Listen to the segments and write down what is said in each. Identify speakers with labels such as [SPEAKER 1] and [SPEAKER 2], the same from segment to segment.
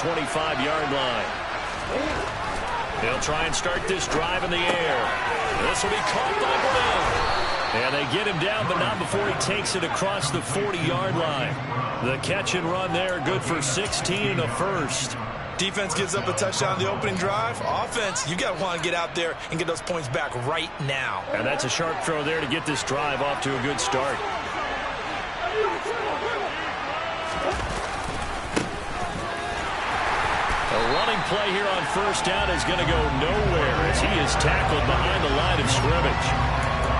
[SPEAKER 1] 25-yard line. They'll try and start this drive in the air. This will be caught by Brown. And they get him down, but not before he takes it across the 40-yard line. The catch and run there, good for 16 and a first.
[SPEAKER 2] Defense gives up a touchdown the opening drive. Offense, you got to want to get out there and get those points back right now.
[SPEAKER 1] And that's a sharp throw there to get this drive off to a good start. A running play here on first down is going to go nowhere as he is tackled behind the line of scrimmage.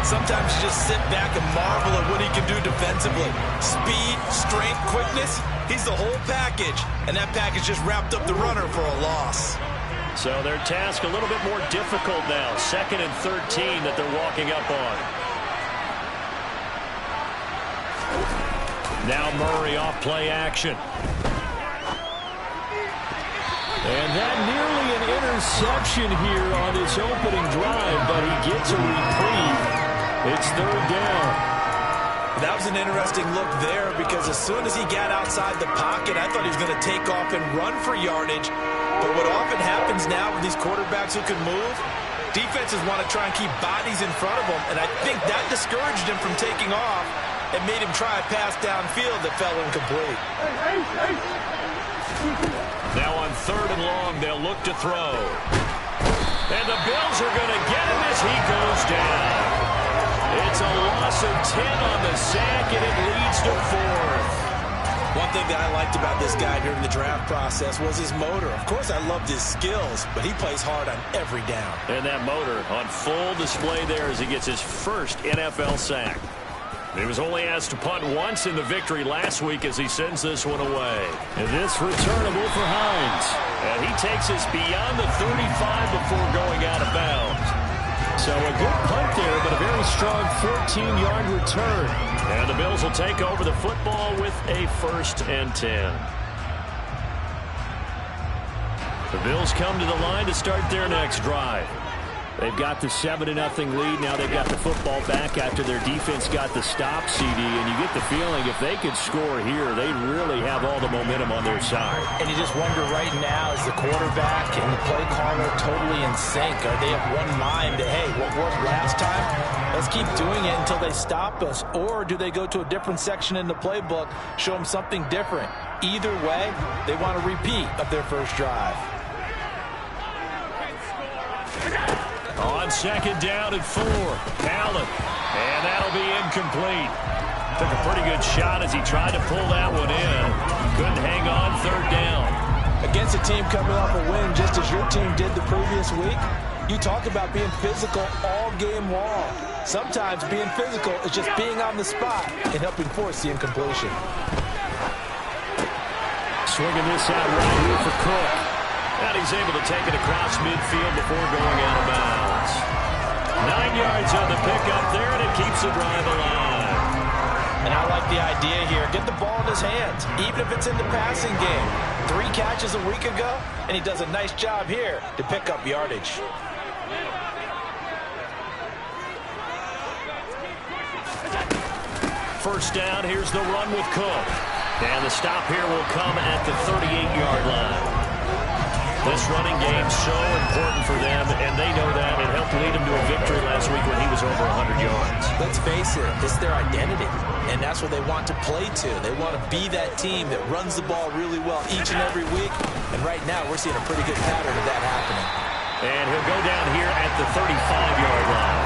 [SPEAKER 2] Sometimes you just sit back and marvel at what he can do defensively. Speed, strength, quickness. He's the whole package, and that package just wrapped up the runner for a loss.
[SPEAKER 1] So their task a little bit more difficult now. 2nd and 13 that they're walking up on. Now Murray off play action. And that nearly an interception here on his opening drive, but he gets a reprieve. It's 3rd down.
[SPEAKER 2] That was an interesting look there because as soon as he got outside the pocket, I thought he was going to take off and run for yardage. But what often happens now with these quarterbacks who can move, defenses want to try and keep bodies in front of them, and I think that discouraged him from taking off and made him try a pass downfield that fell incomplete.
[SPEAKER 1] Now on 3rd and long, they'll look to throw. And the Bills are going to get him as he goes down. It's a loss of 10 on the sack, and it leads to 4th.
[SPEAKER 2] One thing that I liked about this guy during the draft process was his motor. Of course, I loved his skills, but he plays hard on every down.
[SPEAKER 1] And that motor on full display there as he gets his first NFL sack. He was only asked to punt once in the victory last week as he sends this one away. And this returnable for Hines. And he takes us beyond the 35 before going out of bounds. So a good punt there, but a very strong 14-yard return. And the Bills will take over the football with a 1st and 10. The Bills come to the line to start their next drive. They've got the 7-0 lead. Now they've got the football back after their defense got the stop, CD. And you get the feeling if they could score here, they really have all the momentum on their side.
[SPEAKER 3] And you just wonder right now, is the quarterback and the play caller totally in sync? Are they of one mind that, hey, what worked last time? Let's keep doing it until they stop us. Or do they go to a different section in the playbook, show them something different? Either way, they want a repeat of their first drive.
[SPEAKER 1] On 2nd down and 4, Allen. And that'll be incomplete. Took a pretty good shot as he tried to pull that one in. Couldn't hang on 3rd down.
[SPEAKER 3] Against a team coming off a win just as your team did the previous week, you talk about being physical all game long. Sometimes being physical is just being on the spot and helping force the incompletion.
[SPEAKER 1] Swinging this out right here for Cook. And he's able to take it across midfield before going out of bounds. 9 yards on the pickup there, and it keeps the drive alive.
[SPEAKER 3] And I like the idea here. Get the ball in his hands, even if it's in the passing game. 3 catches a week ago, and he does a nice job here to pick up yardage.
[SPEAKER 1] First down, here's the run with Cook. And the stop here will come at the 38-yard line. This running game so important for them, and they know that. It helped lead them to a victory last week when he was over 100 yards.
[SPEAKER 3] Let's face it, it's their identity, and that's what they want to play to. They want to be that team that runs the ball really well each and every week, and right now we're seeing a pretty good pattern of that happening.
[SPEAKER 1] And he'll go down here at the 35-yard line.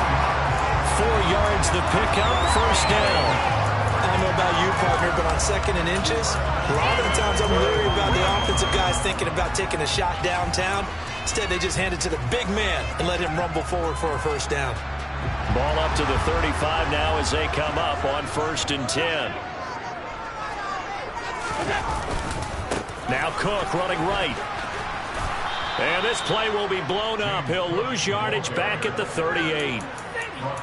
[SPEAKER 1] 4 yards the pickup, first down.
[SPEAKER 2] I don't know about you, partner, but on 2nd and inches, a lot of the times I'm leery about the offensive guys thinking about taking a shot downtown. Instead, they just hand it to the big man and let him rumble forward for a first down.
[SPEAKER 1] Ball up to the 35 now as they come up on 1st and 10. Now Cook running right. And this play will be blown up. He'll lose yardage back at the 38.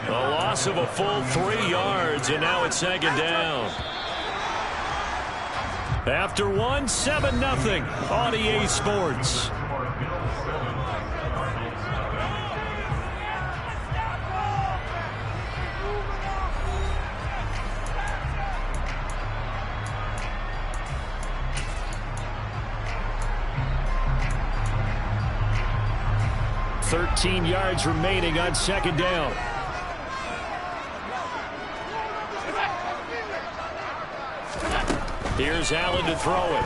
[SPEAKER 1] A loss of a full 3 yards, and now it's 2nd down. After one, 7-0 on EA Sports. 13 yards remaining on second down. Here's Allen to throw it.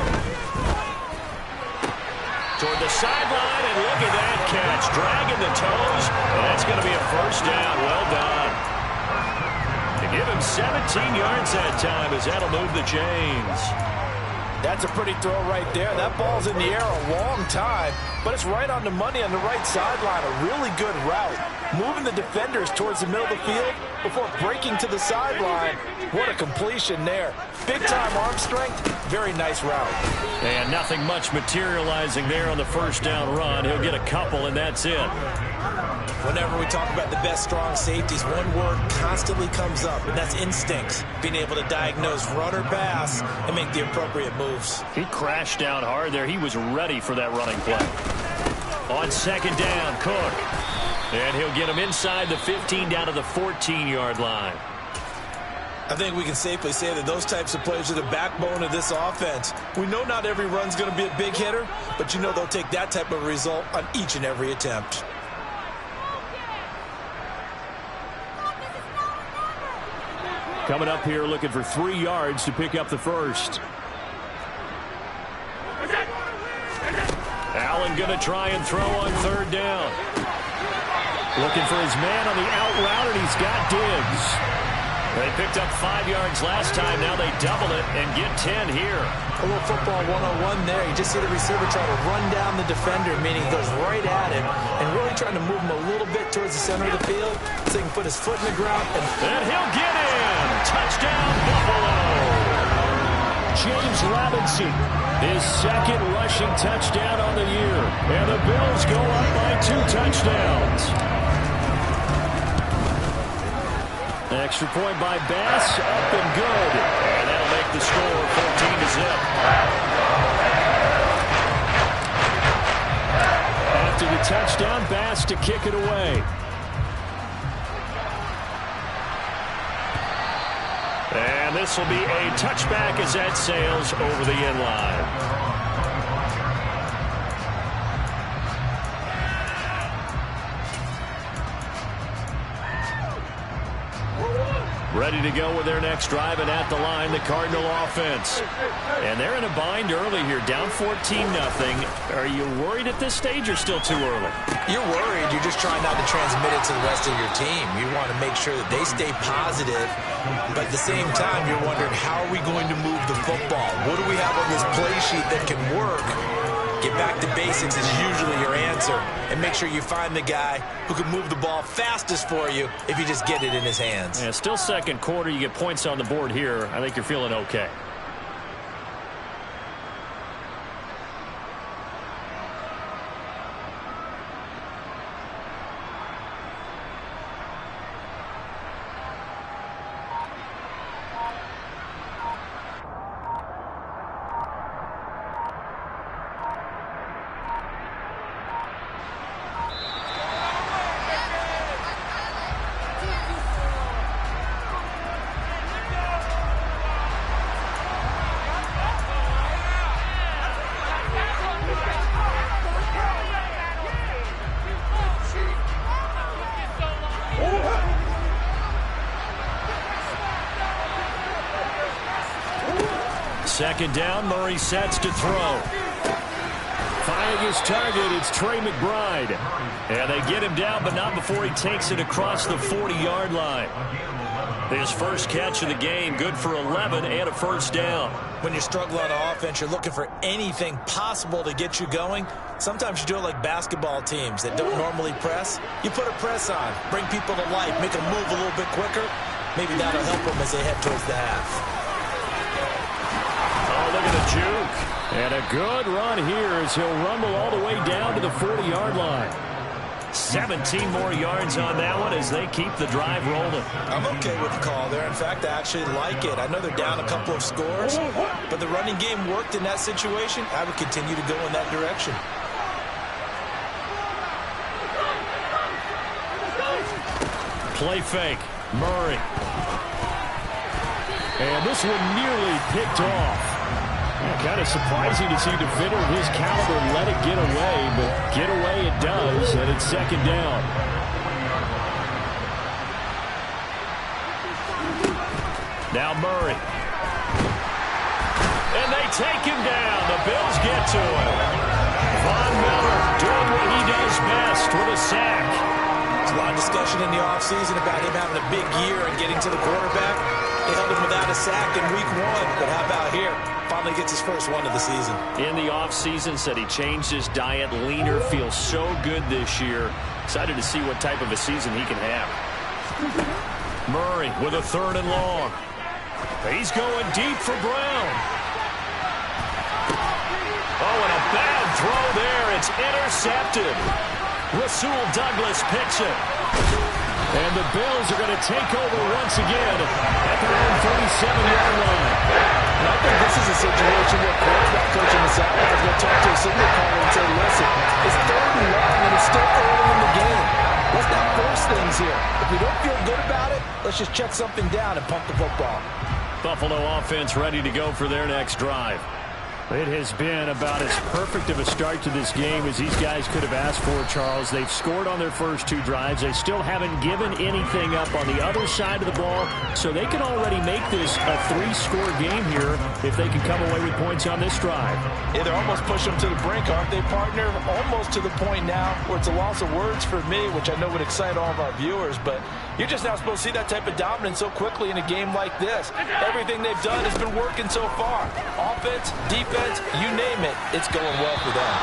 [SPEAKER 1] Toward the sideline, and look at that catch. Dragging the toes. That's going to be a first down. Well done. To give him 17 yards that time as that'll move the chains.
[SPEAKER 3] That's a pretty throw right there. That ball's in the air a long time, but it's right on the money on the right sideline. A really good route. Moving the defenders towards the middle of the field before breaking to the sideline. What a completion there. Big-time arm strength. Very nice route.
[SPEAKER 1] And nothing much materializing there on the first down run. He'll get a couple, and that's it.
[SPEAKER 2] Whenever we talk about the best strong safeties, one word constantly comes up, and that's instincts. Being able to diagnose run or pass and make the appropriate moves.
[SPEAKER 1] He crashed down hard there. He was ready for that running play. On second down, Cook. And he'll get him inside the 15 down to the 14-yard line.
[SPEAKER 2] I think we can safely say that those types of plays are the backbone of this offense. We know not every run's going to be a big hitter, but you know they'll take that type of result on each and every attempt.
[SPEAKER 1] Coming up here looking for 3 yards to pick up the first. Allen going to try and throw on third down. Looking for his man on the out route, and he's got Diggs. They picked up 5 yards last time. Now they double it and get 10 here.
[SPEAKER 3] A little football 101 there. You just see the receiver try to run down the defender, meaning he goes right at him and really trying to move him a little bit towards the center of the field so he can put his foot in the ground.
[SPEAKER 1] And he'll get in. Touchdown, Buffalo. James Robinson, his second rushing touchdown on the year. And the Bills go up by 2 touchdowns. Extra point by Bass, up and good. And that'll make the score 14-0. After the touchdown, Bass to kick it away. And this will be a touchback as that sails over the end line. Ready to go with their next drive, and at the line, the Cardinal offense. And they're in a bind early here, down 14-0. Are you worried at this stage or still too early?
[SPEAKER 2] You're worried. You're just trying not to transmit it to the rest of your team. You want to make sure that they stay positive, but at the same time, you're wondering, how are we going to move the football? What do we have on this play sheet that can work? Get back to basics is usually your answer. And make sure you find the guy who can move the ball fastest for you if you just get it in his hands.
[SPEAKER 1] Yeah, still second quarter. You get points on the board here. I think you're feeling okay. Second down, Murray sets to throw. Finding his target, it's Trey McBride. And they get him down, but not before he takes it across the 40-yard line. His first catch of the game, good for 11 and a first down.
[SPEAKER 2] When you're struggling on offense, you're looking for anything possible to get you going. Sometimes you do it like basketball teams that don't normally press. You put a press on, bring people to life, make them move a little bit quicker. Maybe that'll help them as they head towards the half.
[SPEAKER 1] Look at the juke. And a good run here as he'll rumble all the way down to the 40-yard line. 17 more yards on that one as they keep the drive rolling.
[SPEAKER 2] I'm okay with the call there. In fact, I actually like it. I know they're down a couple of scores, but the running game worked in that situation. I would continue to go in that direction.
[SPEAKER 1] Play fake. Murray. And this one nearly picked off. Kind of surprising to see a defender of his caliber let it get away, but get away it does, and it's second down. Now Murray. And they take him down. The Bills get to him. Von Miller doing what he does best with a sack.
[SPEAKER 2] There's a lot of discussion in the offseason about him having a big year and getting to the quarterback. They held him without a sack in week 1, but how about here? Finally gets his first one of the season.
[SPEAKER 1] In the offseason, said he changed his diet, leaner, feels so good this year. Excited to see what type of a season he can have. Murray with a 3rd and long. He's going deep for Brown. Oh, and a bad throw there. It's intercepted. Rasul Douglas picks it. And the Bills are going to take over once again at their own 37-yard line.
[SPEAKER 3] And I think this is a situation where quarterback coach in the sideline is going to talk to a signal caller and say, listen, it's 3rd and long and it's still early in the game. Let's not force things here. If we don't feel good about it, let's just check something down and pump the football.
[SPEAKER 1] Buffalo offense ready to go for their next drive. It has been about as perfect of a start to this game as these guys could have asked for, Charles. They've scored on their first 2 drives. They still haven't given anything up on the other side of the ball, so they can already make this a 3-score game here if they can come away with points on this drive.
[SPEAKER 3] Yeah, they're almost pushing them to the brink, aren't they, partner? Almost to the point now where it's a loss of words for me, which I know would excite all of our viewers, but you're just not supposed to see that type of dominance so quickly in a game like this. Everything they've done has been working so far. Offense, defense, you name it, it's going well for them.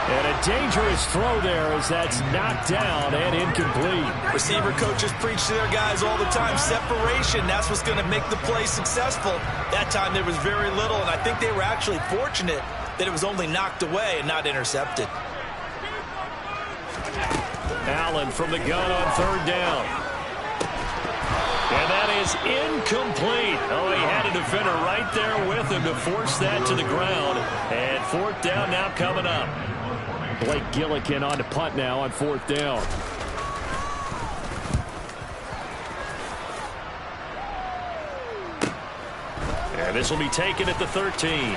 [SPEAKER 1] And a dangerous throw there as that's knocked down and incomplete.
[SPEAKER 2] Receiver coaches preach to their guys all the time. Separation, that's what's going to make the play successful. That time there was very little, and I think they were actually fortunate that it was only knocked away and not intercepted.
[SPEAKER 1] Allen from the gun on 3rd down. And that is incomplete. Oh, he had a defender right there with him to force that to the ground. And 4th down now coming up. Blake Gillikin on to punt now on 4th down. And this will be taken at the 13.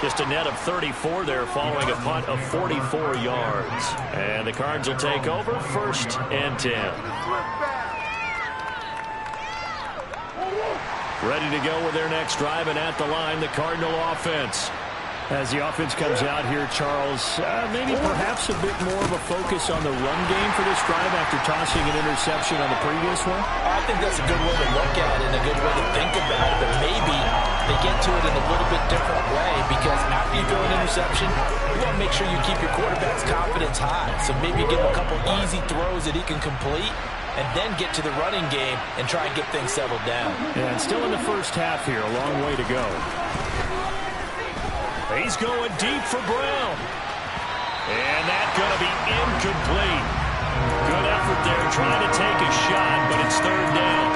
[SPEAKER 1] Just a net of 34 there following a punt of 44 yards. And the Cards will take over 1st and 10. Ready to go with their next drive, and at the line, the Cardinal offense. As the offense comes out here, Charles, maybe perhaps a bit more of a focus on the run game for this drive after tossing an interception on the previous one?
[SPEAKER 3] I think that's a good way to look at it and a good way to think about it, but maybe they get to it in a little bit different way, because after you throw an interception, you want to make sure you keep your quarterback's confidence high. So maybe give him a couple easy throws that he can complete, and then get to the running game and try and get things settled down.
[SPEAKER 1] And still in the first half here, a long way to go. He's going deep for Brown. And that's going to be incomplete. Good effort there trying to take a shot, but it's 3rd down.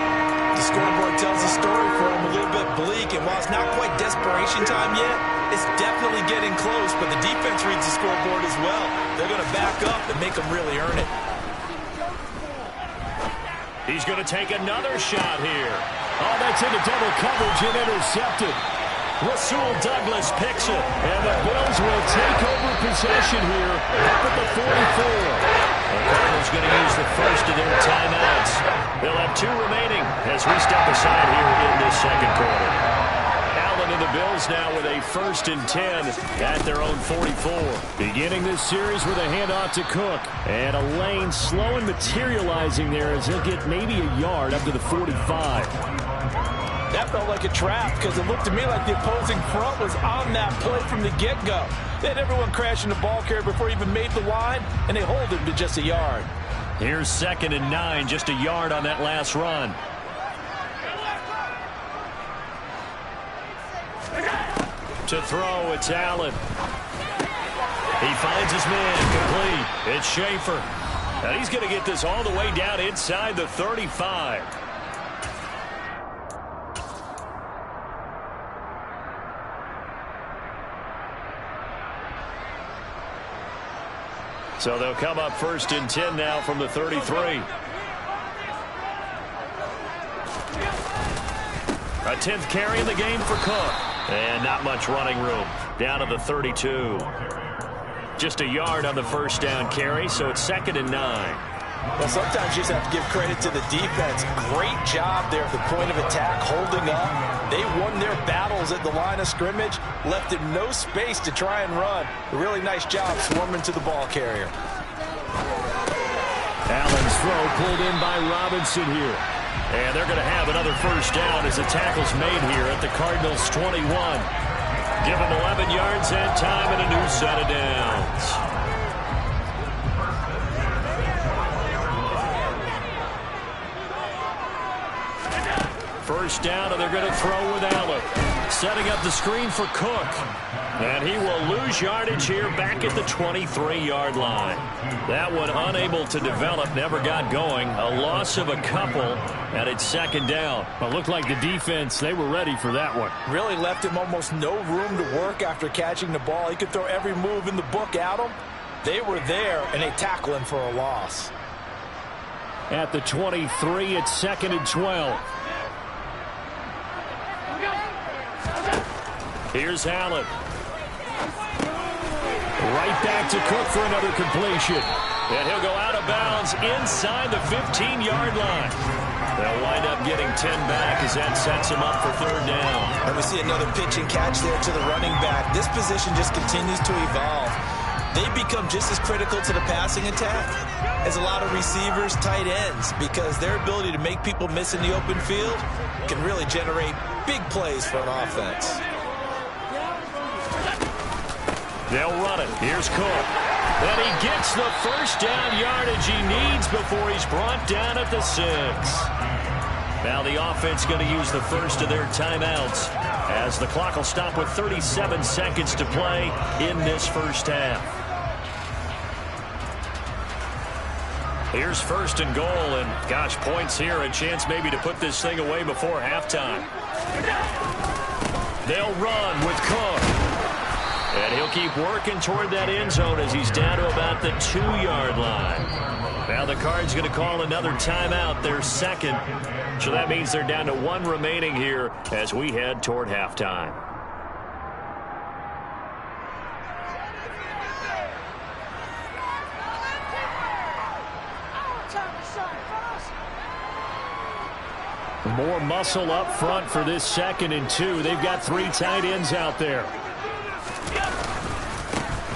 [SPEAKER 2] The scoreboard tells a story for him, a little bit bleak, and while it's not quite desperation time yet, it's definitely getting close, but the defense reads the scoreboard as well. They're going to back up and make them really earn it.
[SPEAKER 1] He's going to take another shot here. Oh, that's into double coverage and intercepted. Rasul Douglas picks it, and the Bills will take over possession here up at the 44. The Cardinals going to use the first of their timeouts. They'll have 2 remaining as we step aside here in this 2nd quarter. Allen and the Bills now with a 1st and 10 at their own 44. Beginning this series with a handoff to Cook. And a lane slow and materializing there as he'll get maybe a yard up to the 45.
[SPEAKER 3] That felt like a trap, because it looked to me like the opposing front was on that play from the get-go. They had everyone crashing the ball carrier before he even made the line, and they hold him to just a yard.
[SPEAKER 1] Here's 2nd and 9, just a yard on that last run. To throw, it's Allen. He finds his man, complete. It's Schaefer. Now he's going to get this all the way down inside the 35. So they'll come up 1st and 10 now from the 33. A 10th carry in the game for Cook. And not much running room. Down to the 32. Just a yard on the first down carry, so it's 2nd and 9.
[SPEAKER 3] Well, sometimes you just have to give credit to the defense. Great job there at the point of attack, holding up. They won their battles at the line of scrimmage, left him no space to try and run. A really nice job swarming to the ball carrier.
[SPEAKER 1] Allen's throw pulled in by Robinson here. And they're going to have another first down as the tackle's made here at the Cardinals' 21. Give them 11 yards and time and a new set of downs. First down, and they're going to throw with Allen. Setting up the screen for Cook. And he will lose yardage here back at the 23-yard line. That one unable to develop, never got going. A loss of a couple, and it's 2nd down.
[SPEAKER 4] It looked like the defense, they were ready for that one.
[SPEAKER 3] Really left him almost no room to work after catching the ball. He could throw every move in the book at him. They were there, and they tackle him for a loss.
[SPEAKER 4] At the 23, it's 2nd and 12.
[SPEAKER 1] Here's Allen. Right back to Cook for another completion. And he'll go out of bounds inside the 15-yard line. They'll wind up getting 10 back as that sets him up for 3rd down.
[SPEAKER 2] And we see another pitch and catch there to the running back. This position just continues to evolve. They become just as critical to the passing attack as a lot of receivers, tight ends, because their ability to make people miss in the open field can really generate big plays for an offense.
[SPEAKER 1] They'll run it. Here's Cook. And he gets the first down yardage he needs before he's brought down at the 6. Now the offense going to use the first of their timeouts as the clock will stop with 37 seconds to play in this first half. Here's 1st and goal, and gosh, points here, a chance maybe to put this thing away before halftime. They'll run with Cook. And he'll keep working toward that end zone as he's down to about the 2-yard line. Now the Cards going to call another timeout, their 2nd. So that means they're down to 1 remaining here as we head toward halftime.
[SPEAKER 4] More muscle up front for this 2nd and 2. They've got 3 tight ends out there.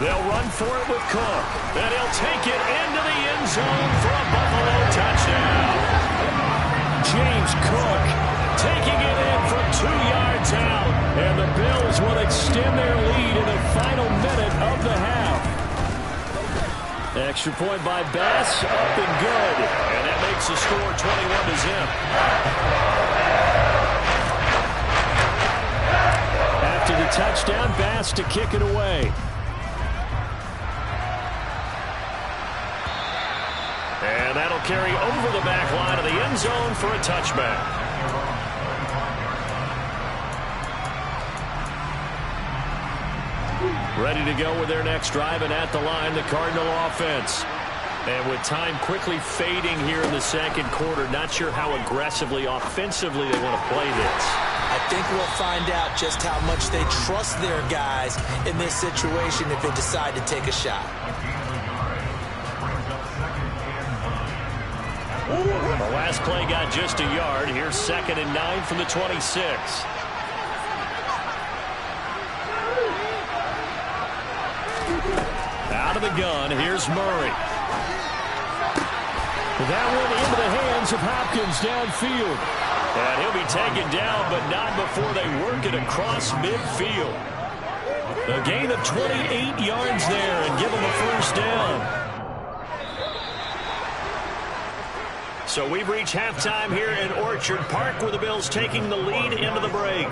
[SPEAKER 1] They'll run for it with Cook. And he'll take it into the end zone for a Buffalo touchdown.
[SPEAKER 4] James Cook
[SPEAKER 1] taking it in from 2 yards out.
[SPEAKER 4] And the Bills will extend their lead in the final minute of the half. Extra point by Bass, up and good.
[SPEAKER 1] And that makes the score 21-0.
[SPEAKER 4] After the touchdown, Bass to kick it away.
[SPEAKER 1] And that'll carry over the back line of the end zone for a touchback. Ready to go with their next drive, and at the line, the Cardinal offense. And with time quickly fading here in the 2nd quarter, not sure how aggressively, offensively they want to play this.
[SPEAKER 3] I think we'll find out just how much they trust their guys in this situation if they decide to take a shot.
[SPEAKER 1] The last play got just a yard. Here's 2nd and 9 from the 26. Out of the gun, here's Murray.
[SPEAKER 4] That one into the hands of Hopkins downfield.
[SPEAKER 1] And he'll be taken down, but not before they work it across midfield. A gain of 28 yards there and give them a first down. So we've reached halftime here in Orchard Park with the Bills taking the lead into the break.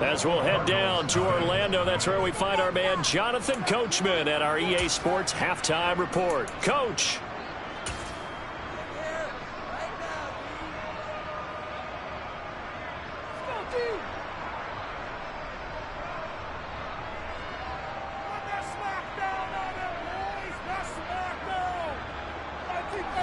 [SPEAKER 1] As we'll head down to Orlando, that's where we find our man Jonathan Coachman at our EA Sports Halftime Report. Coach.
[SPEAKER 5] Smack down on them, boys! Smack down!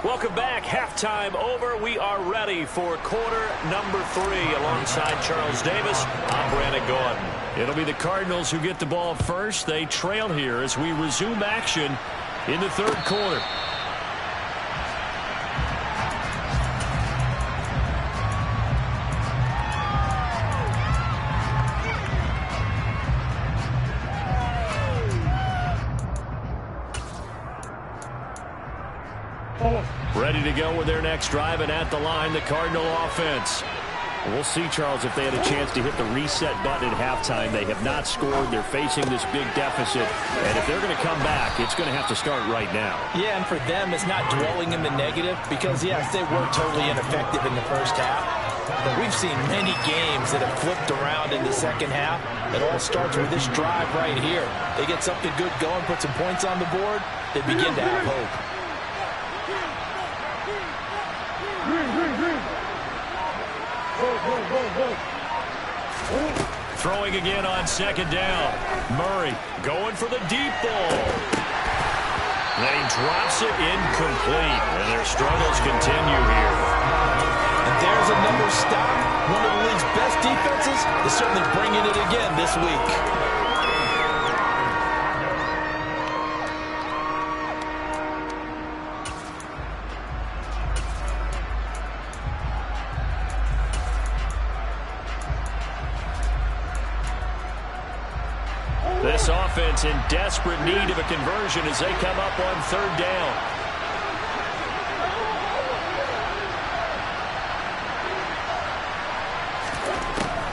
[SPEAKER 1] Welcome back. Halftime over. We are ready for quarter number 3. Alongside Charles Davis, I'm Brandon Gordon. It'll be the Cardinals who get the ball first. They trail here as we resume action in the third quarter. Ready to go with their next drive, and at the line, the Cardinal offense. We'll see, Charles, if they had a chance to hit the reset button at halftime. They have not scored. They're facing this big deficit. And if they're going to come back, it's going to have to start right now.
[SPEAKER 3] Yeah, and for them, it's not dwelling in the negative because, yes, they were totally ineffective in the first half. But we've seen many games that have flipped around in the second half. It all starts with this drive right here. They get something good going, put some points on the board, they begin to have hope.
[SPEAKER 1] Throwing again on second down. Murray going for the deep ball. Then he drops it incomplete, and their struggles continue here.
[SPEAKER 3] And there's another stop. One of the league's best defenses is certainly bringing it again this week.
[SPEAKER 1] This offense in desperate need of a conversion as they come up on third down.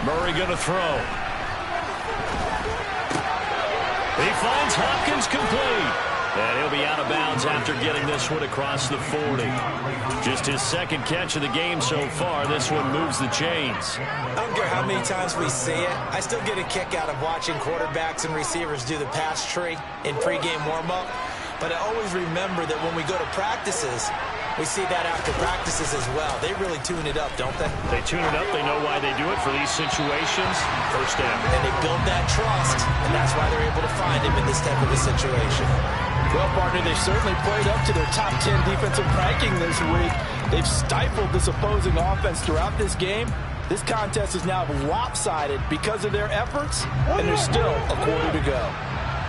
[SPEAKER 1] Murray going to throw. He finds Hopkins complete. And he'll be out of bounds after getting this one across the 40. Just his second catch of the game so far. This one moves the chains.
[SPEAKER 2] I don't care how many times we see it. I still get a kick out of watching quarterbacks and receivers do the pass tree in pregame warm-up. But I always remember that when we go to practices, we see that after practices as well. They really tune it up, don't they?
[SPEAKER 1] They tune it up. They know why they do it for these situations. First down.
[SPEAKER 2] And they build that trust, and that's why they're able to find him in this type of a situation.
[SPEAKER 3] Well, partner, they've certainly played up to their top 10 defensive ranking this week. They've stifled this opposing offense throughout this game. This contest is now lopsided because of their efforts, and there's still a quarter to go.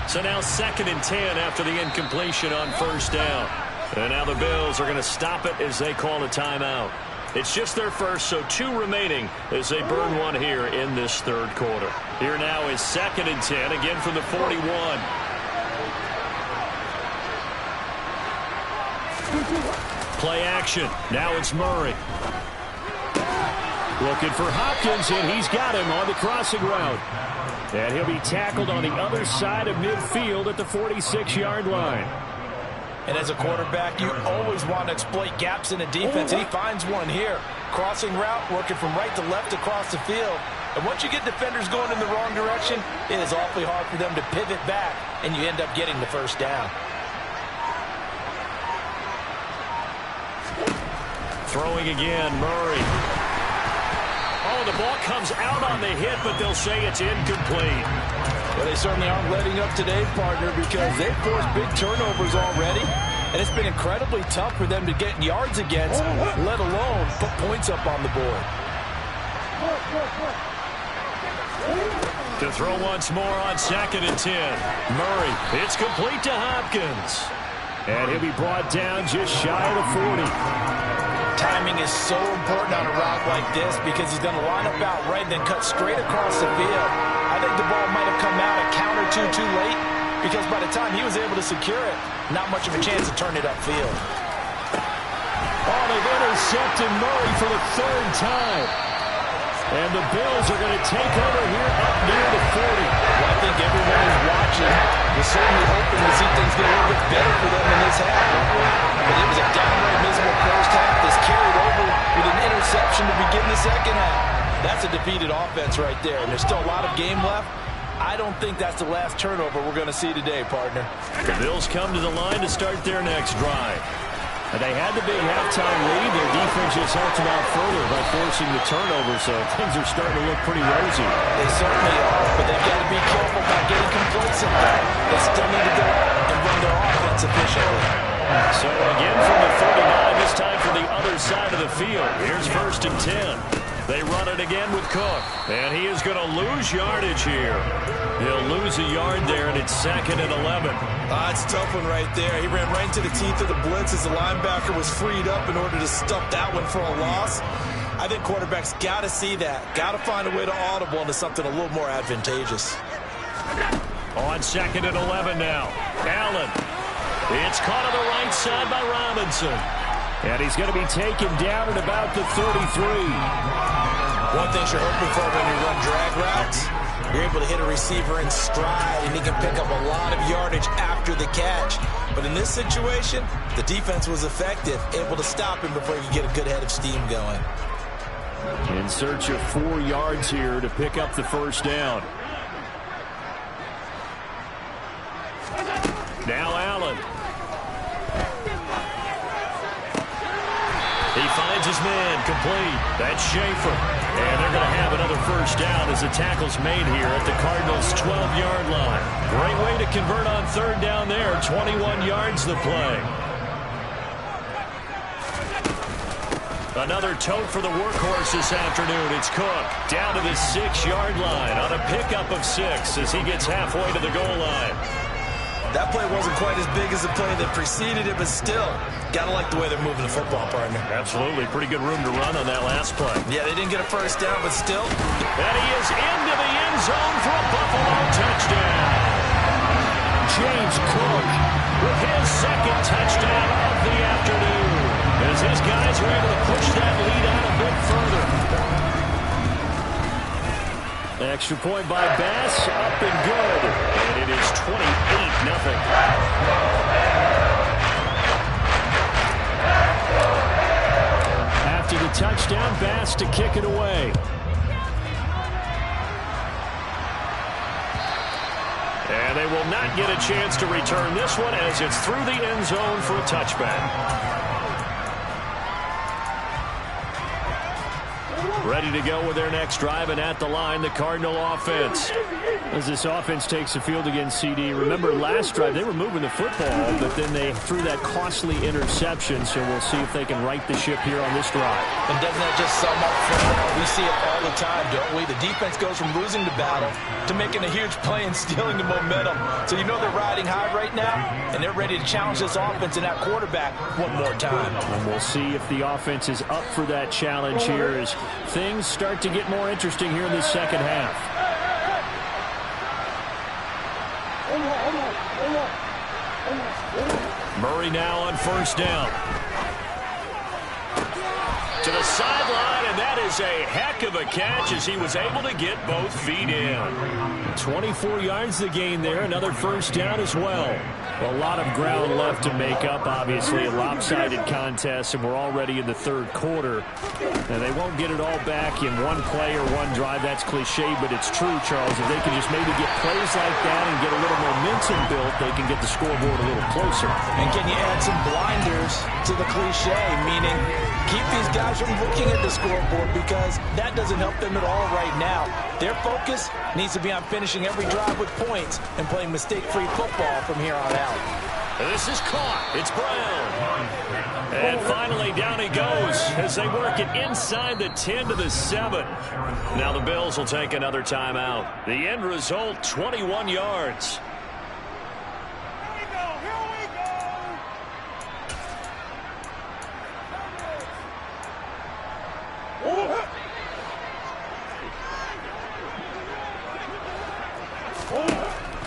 [SPEAKER 1] So now 2nd and 10 after the incompletion on first down. And now the Bills are going to stop it as they call a timeout. It's just their first, so 2 remaining as they burn one here in this third quarter. Here now is 2nd and 10, again from the 41. Play action. Now it's Murray. Looking for Hopkins, and he's got him on the crossing route. And he'll be tackled on the other side of midfield at the 46-yard line.
[SPEAKER 3] And as a quarterback, you always want to exploit gaps in a defense, and he finds one here. Crossing route, working from right to left across the field. And once you get defenders going in the wrong direction, it is awfully hard for them to pivot back, and you end up getting the first down.
[SPEAKER 1] Throwing again, Murray. Oh, the ball comes out on the hit, but they'll say it's incomplete.
[SPEAKER 3] Well, they certainly aren't letting up today, partner, because they've forced big turnovers already. And it's been incredibly tough for them to get yards against, let alone put points up on the board.
[SPEAKER 1] To throw once more on 2nd and 10. Murray, it's complete to Hopkins. And he'll be brought down just shy of the 40.
[SPEAKER 3] Timing is so important on a route like this because he's going to line up out right and then cut straight across the field. I think the ball might have come out a count or two too late because by the time he was able to secure it, not much of a chance to turn it upfield.
[SPEAKER 1] Oh, they've intercepted Murray for the 3rd time. And the Bills are going to take over here up near the 40.
[SPEAKER 3] Well, I think everyone is watching. We're certainly hoping to see things get a little bit better for them in this half. But it was a downright miserable first half that's carried over with an interception to begin the second half. That's a defeated offense right there, and there's still a lot of game left. I don't think that's the last turnover we're going to see today, partner.
[SPEAKER 1] The Bills come to the line to start their next drive. And they had the big halftime lead. Their defense just helped them out further by forcing the turnover, so things are starting to look pretty rosy.
[SPEAKER 3] They certainly are, but they've got to be careful about getting complacent. They still need to go out and run their offense efficiently.
[SPEAKER 1] So again from the 49, other side of the field. Here's 1st and 10. They run it again with Cook. And he is going to lose yardage here. He'll lose a yard there, and it's 2nd and 11.
[SPEAKER 2] It's a tough one right there. He ran right into the teeth of the blitz as the linebacker was freed up in order to stuff that one for a loss. I think quarterbacks got to see that. Got to find a way to audible into something a little more advantageous.
[SPEAKER 1] On 2nd and 11 now. Allen. It's caught on the right side by Robinson. And he's going to be taken down at about the 33.
[SPEAKER 2] One thing you're hoping for when you run drag routes, you're able to hit a receiver in stride, and he can pick up a lot of yardage after the catch. But in this situation, the defense was effective, able to stop him before you get a good head of steam going.
[SPEAKER 4] In search of 4 yards here to pick up the 1st down.
[SPEAKER 1] Now Allen. He finds his man complete. That's Schaefer. And they're going to have another 1st down as the tackle's made here at the Cardinals' 12-yard line. Great way to convert on 3rd down there. 21 yards the play. Another tote for the workhorse this afternoon. It's Cook down to the 6-yard line on a pickup of 6 as he gets halfway to the goal line.
[SPEAKER 2] That play wasn't quite as big as the play that preceded it, but still, got to like the way they're moving the football, partner.
[SPEAKER 1] Absolutely. Pretty good room to run on that last play.
[SPEAKER 2] Yeah, they didn't get a 1st down, but still.
[SPEAKER 1] And he is into the end zone for a Buffalo touchdown. James Cook with his 2nd touchdown of the afternoon, as his guys are able to push that lead out a bit further.
[SPEAKER 4] Extra point by Bass, up and good.
[SPEAKER 1] And it is 28-0.
[SPEAKER 4] After the touchdown, Bass to kick it away.
[SPEAKER 1] And they will not get a chance to return this one as it's through the end zone for a touchback. Ready to go with their next drive, and at the line, the Cardinal offense.
[SPEAKER 4] As this offense takes the field against CD, remember last drive they were moving the football, but then they threw that costly interception, so we'll see if they can right the ship here on this drive.
[SPEAKER 3] And doesn't that just sum up football? We see it all the time, don't we? The defense goes from losing the battle to making a huge play and stealing the momentum. So you know they're riding high right now, and they're ready to challenge this offense and that quarterback one more time.
[SPEAKER 4] And we'll see if the offense is up for that challenge here as things start to get more interesting here in the 2nd half.
[SPEAKER 1] Murray now on 1st down. To the sideline, and that is a heck of a catch as he was able to get both feet in.
[SPEAKER 4] 24 yards to gain there, another 1st down as well. A lot of ground left to make up, obviously, a lopsided contest, and we're already in the 3rd quarter. And they won't get it all back in one play or one drive. That's cliche, but it's true, Charles. If they can just maybe get plays like that and get a little momentum built, they can get the scoreboard a little closer.
[SPEAKER 3] And can you add some blinders to the cliche, meaning keep these guys from looking at the scoreboard, because that doesn't help them at all right now. Their focus needs to be on finishing every drive with points and playing mistake-free football from here on out.
[SPEAKER 1] This is caught. It's Brown. And finally, down he goes as they work it inside the 10 to the 7. Now the Bills will take another timeout. The end result, 21 yards.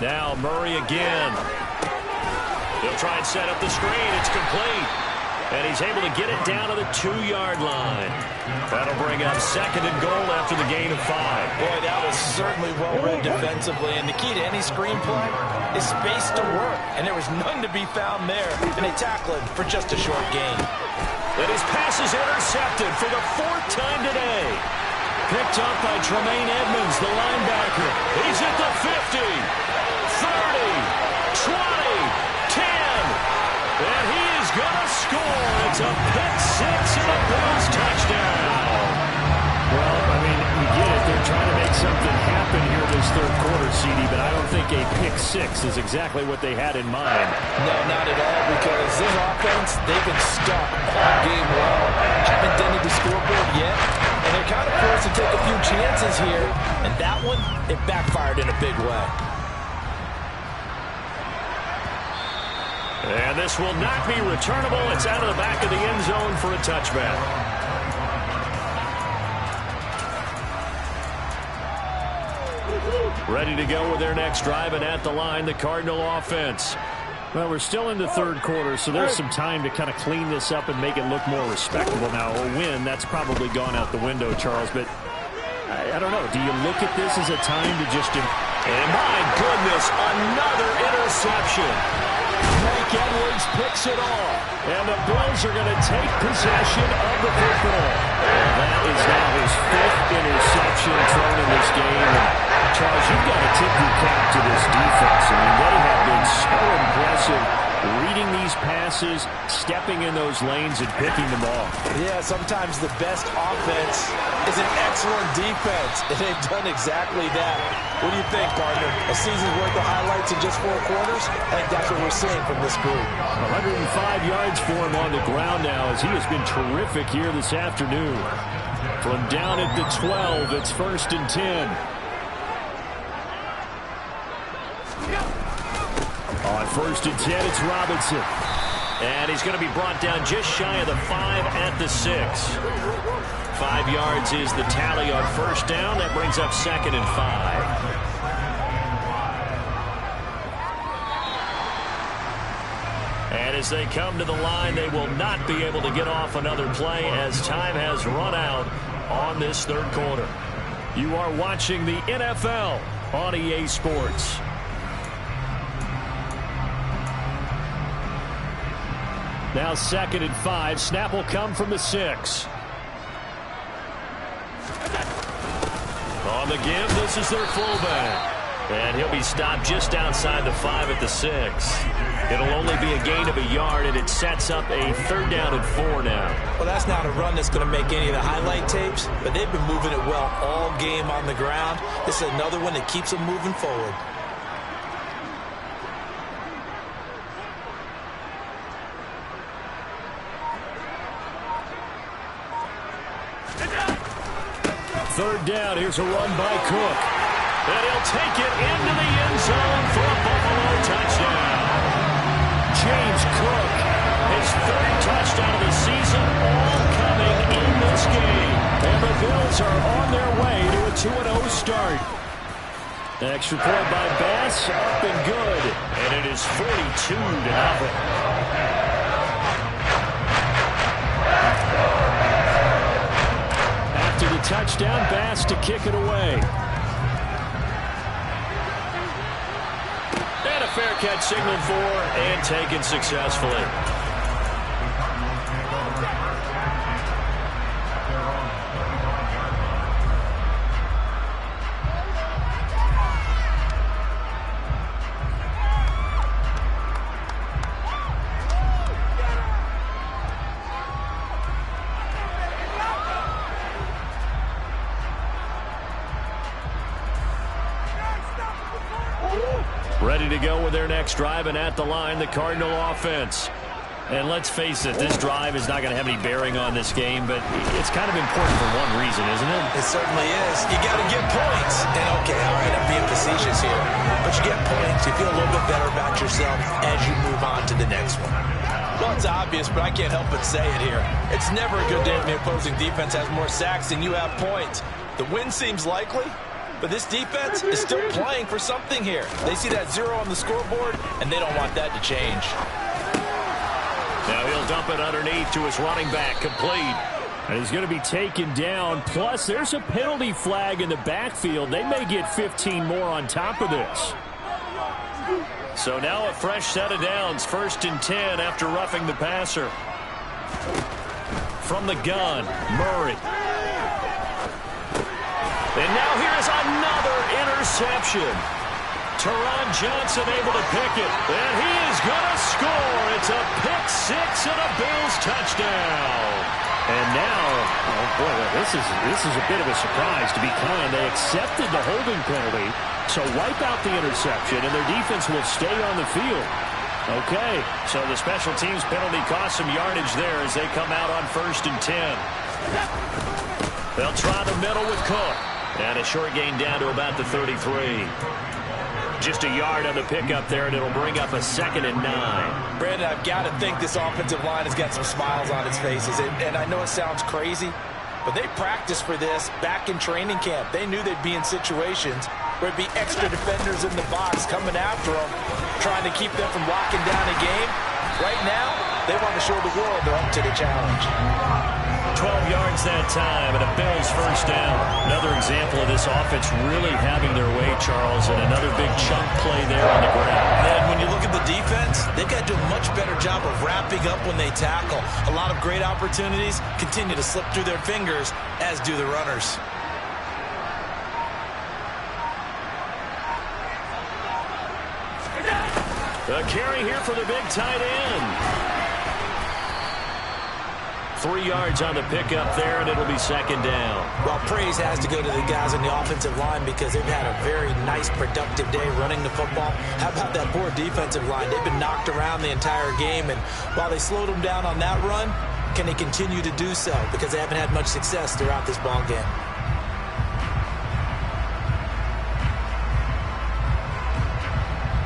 [SPEAKER 1] Now Murray again. He'll try and set up the screen. It's complete. And he's able to get it down to the 2-yard line. That'll bring up 2nd and goal after the gain of 5.
[SPEAKER 3] Boy, that was certainly well read defensively. And the key to any screenplay is space to work. And there was none to be found there. And they tackle it for just a short gain.
[SPEAKER 1] And his pass is intercepted for the 4th time today. Picked up by Tremaine Edmonds, the linebacker. He's at the 50, 30, 20, 10. And he is going to score. It's a pick 6 and a Bills touchdown.
[SPEAKER 4] Well, I mean, you get it. They're trying to make something happen here this third quarter, CD, but I don't think a pick six is exactly what they had in mind.
[SPEAKER 3] No, not at all, because this offense, they've been stuck all game long. Haven't dented the scoreboard yet, and they're kind of forced to take a few chances here, and that one, it backfired in a big way.
[SPEAKER 1] And this will not be returnable. It's out of the back of the end zone for a touchback. Ready to go with their next drive, and at the line, the Cardinal offense.
[SPEAKER 4] Well, we're still in the third quarter, so there's some time to kind of clean this up and make it look more respectable now. A win, that's probably gone out the window, Charles, but I don't know. Do you look at this as a time to just...
[SPEAKER 1] And my goodness, another interception.
[SPEAKER 4] Mike Edwards picks it off. And the Bills are going to take possession of the football. And that is now his fifth interception thrown in this game. And Charles, you've got to tip your cap to this defense. I mean, they have been so impressive reading these passes, stepping in those lanes, and picking them off.
[SPEAKER 3] Yeah, sometimes the best offense is an excellent defense, and they've done exactly that. What do you think, partner? A season's worth of highlights in just 4 quarters? I think that's what we're seeing from this group.
[SPEAKER 4] 105 yards for him on the ground now, as he has been terrific here this afternoon. From down at the 12, it's 1st and 10. On 1st and 10, it's Robinson.
[SPEAKER 1] And he's going to be brought down just shy of the 5 at the 6. 5 yards is the tally on 1st down. That brings up 2nd and 5. And as they come to the line, they will not be able to get off another play as time has run out on this third quarter. You are watching the NFL on EA Sports.
[SPEAKER 4] Now 2nd and 5. Snap will come from the 6.
[SPEAKER 1] On the give, this is their fullback. And he'll be stopped just outside the 5 at the 6. It'll only be a gain of a yard, and it sets up a 3rd down and 4 now.
[SPEAKER 3] Well, that's not a run that's going to make any of the highlight tapes, but they've been moving it well all game on the ground. This is another one that keeps them moving forward.
[SPEAKER 4] Third down, here's a run by Cook.
[SPEAKER 1] And he'll take it into the end zone for a Buffalo touchdown.
[SPEAKER 4] James Cook,
[SPEAKER 1] his 3rd touchdown of the season, all coming in this game.
[SPEAKER 4] And the Bills are on their way to a 2-0 start. Extra point by Bass, up and good.
[SPEAKER 1] And it is 42-0.
[SPEAKER 4] After the touchdown, Bass to kick it away.
[SPEAKER 1] And a fair catch signaled for and taken successfully. Ready to go with their next drive, and at the line, the Cardinal offense. And let's face it, this drive is not going to have any bearing on this game, but it's kind of important for one reason, isn't it?
[SPEAKER 3] It certainly is. You got to get points. And okay, all right, I'm being facetious here. But you get points, you feel a little bit better about yourself as you move on to the next one. Well, it's obvious, but I can't help but say it here. It's never a good day when the opposing defense has more sacks than you have points. The win seems likely, but this defense is still playing for something here. They see that 0 on the scoreboard, and they don't want that to change.
[SPEAKER 1] Now he'll dump it underneath to his running back, complete.
[SPEAKER 4] And he's going to be taken down. Plus, there's a penalty flag in the backfield. They may get 15 more on top of this.
[SPEAKER 1] So now a fresh set of downs, 1st and 10 after roughing the passer. From the gun, Murray. And now here's another interception. Teron Johnson able to pick it, and he is going to score. It's a pick 6 and a Bills touchdown.
[SPEAKER 4] And now, oh boy, this is a bit of a surprise, to be kind. They accepted the holding penalty. So wipe out the interception, and their defense will stay on the field. Okay.
[SPEAKER 1] So the special teams penalty cost some yardage there as they come out on 1st and 10. They'll try the middle with Cook. And a short gain down to about the 33. Just a yard on the pickup there, and it'll bring up a 2nd and 9.
[SPEAKER 3] Brandon, I've got to think this offensive line has got some smiles on its faces. And I know it sounds crazy, but they practiced for this back in training camp. They knew they'd be in situations where it'd be extra defenders in the box coming after them, trying to keep them from locking down a game. Right now, they want to show the world they're up to the challenge.
[SPEAKER 1] 12 yards that time, and a Bills first down. Another example of this offense really having their way, Charles, and another big chunk play there on the ground.
[SPEAKER 2] And when you look at the defense, they've got to do a much better job of wrapping up when they tackle. A lot of great opportunities continue to slip through their fingers, as do the runners.
[SPEAKER 1] A carry here for the big tight end. 3 yards on the pickup there, and it'll be 2nd down.
[SPEAKER 2] Well, praise has to go to the guys on the offensive line because they've had a very nice, productive day running the football. How about that poor defensive line? They've been knocked around the entire game, and while they slowed them down on that run, can they continue to do so? Because they haven't had much success throughout this ball game.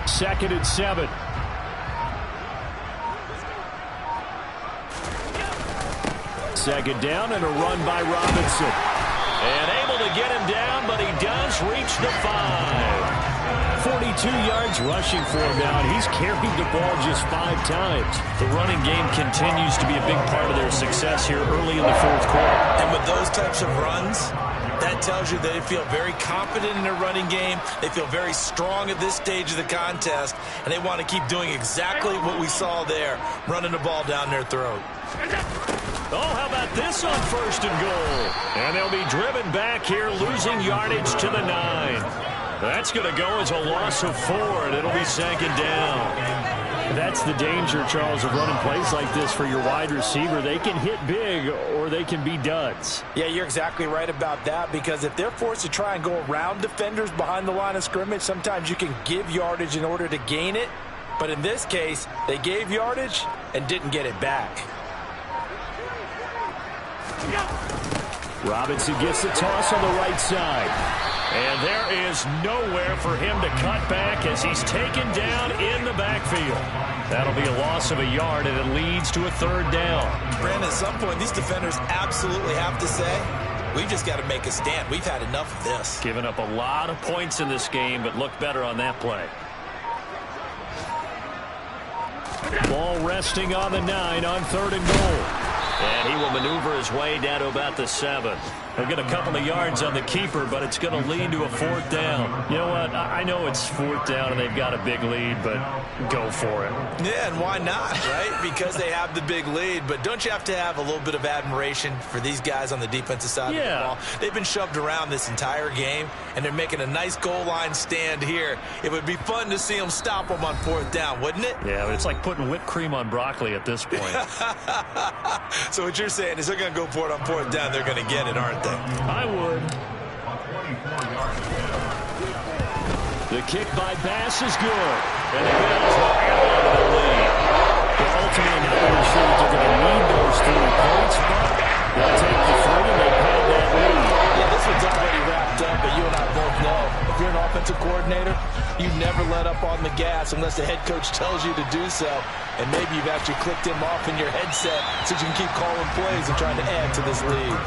[SPEAKER 4] Second and 7. Second down and a run by Robinson.
[SPEAKER 1] And able to get him down, but he does reach the 5.
[SPEAKER 4] 42 yards rushing for him now, and he's carried the ball just 5 times.
[SPEAKER 1] The running game continues to be a big part of their success here early in the 4th quarter.
[SPEAKER 2] And with those types of runs, that tells you they feel very confident in their running game. They feel very strong at this stage of the contest, and they want to keep doing exactly what we saw there, running the ball down their throat.
[SPEAKER 1] Oh, how about this on 1st and goal? And they'll be driven back here, losing yardage to the 9. That's going to go as a loss of 4, and it'll be 2nd down.
[SPEAKER 4] That's the danger, Charles, of running plays like this for your wide receiver. They can hit big, or they can be duds.
[SPEAKER 3] Yeah, you're exactly right about that, because if they're forced to try and go around defenders behind the line of scrimmage, sometimes you can give yardage in order to gain it. But in this case, they gave yardage and didn't get it back.
[SPEAKER 4] Robinson gets the toss on the right side.
[SPEAKER 1] And there is nowhere for him to cut back as he's taken down in the backfield. That'll be a loss of a yard, and it leads to a 3rd down.
[SPEAKER 2] Brandon, at some point, these defenders absolutely have to say, we've just got to make a stand. We've had enough of this.
[SPEAKER 1] Giving up a lot of points in this game, but looked better on that play.
[SPEAKER 4] Ball resting on the 9 on 3rd and goal.
[SPEAKER 1] And he will maneuver his way down to about the 7. He'll get a couple of yards on the keeper, but it's going to lead to a 4th down.
[SPEAKER 4] You know what? I know it's 4th down and they've got a big lead, but go for it.
[SPEAKER 2] Yeah, and why not, right? Because they have the big lead. But don't you have to have a little bit of admiration for these guys on the defensive side of the ball? They've been shoved around this entire game, and they're making a nice goal line stand here. It would be fun to see them stop them on 4th down, wouldn't it?
[SPEAKER 1] Yeah, but it's like putting whipped cream on broccoli at this point.
[SPEAKER 2] So what you're saying is they're going to go for it on 4th down. They're going to get it, aren't they?
[SPEAKER 4] I would. The kick by Bass is good.
[SPEAKER 1] And the Bills will add on to the lead.
[SPEAKER 4] Well, ultimately, now they're sure that they're going to need those 3 points, but they'll take the 3 and they've had that lead.
[SPEAKER 3] Yeah, this one's already wrapped up, but you and I both know if you're an offensive coordinator, you never let up on the gas unless the head coach tells you to do so. And maybe you've actually clicked him off in your headset so you can keep calling plays and trying to add to this lead.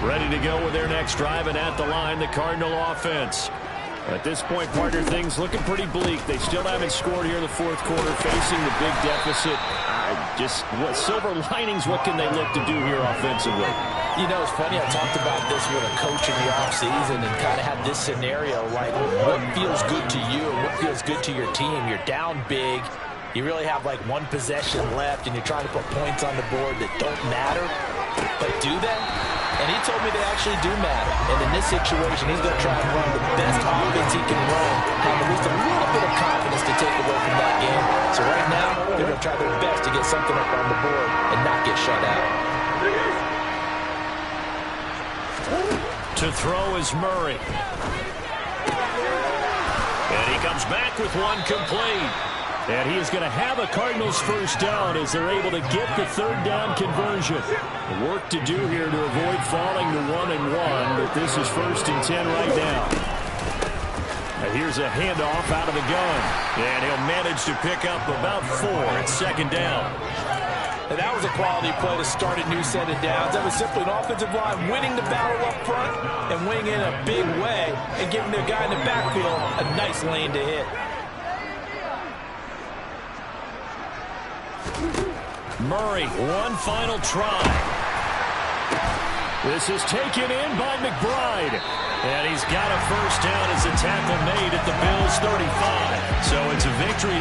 [SPEAKER 4] Ready to go with their next drive, and at the line, the Cardinal offense. At this point, partner, things looking pretty bleak. They still haven't scored here in the 4th quarter, facing the big deficit. Just what silver linings, what can they look to do here offensively?
[SPEAKER 3] You know, it's funny, I talked about this with a coach in the offseason and kind of had this scenario, like what feels good to you and what feels good to your team. You're down big. You really have like 1 possession left, and you're trying to put points on the board that don't matter. But do they? And he told me they actually do matter. And in this situation, he's going to try and run the best offense he can run, have at least a little bit of confidence to take away from that game. So right now, they're going to try their best to get something up on the board and not get shut out.
[SPEAKER 1] To throw is Murray. And he comes back with one complete.
[SPEAKER 4] And he is going to have a Cardinals first down as they're able to get the third down conversion. Work to do here to avoid falling to 1-1, but this is 1st and 10 right now. And here's a handoff out of the gun.
[SPEAKER 1] And he'll manage to pick up about 4 at 2nd down.
[SPEAKER 3] And that was a quality play to start a new set of downs. That was simply an offensive line winning the battle up front and winning in a big way and giving their guy in the backfield a nice lane to hit.
[SPEAKER 1] Murray, one final try.
[SPEAKER 4] This is taken in by McBride.
[SPEAKER 1] And he's got a first down as a tackle made at the Bills' 35. So it's a victory here.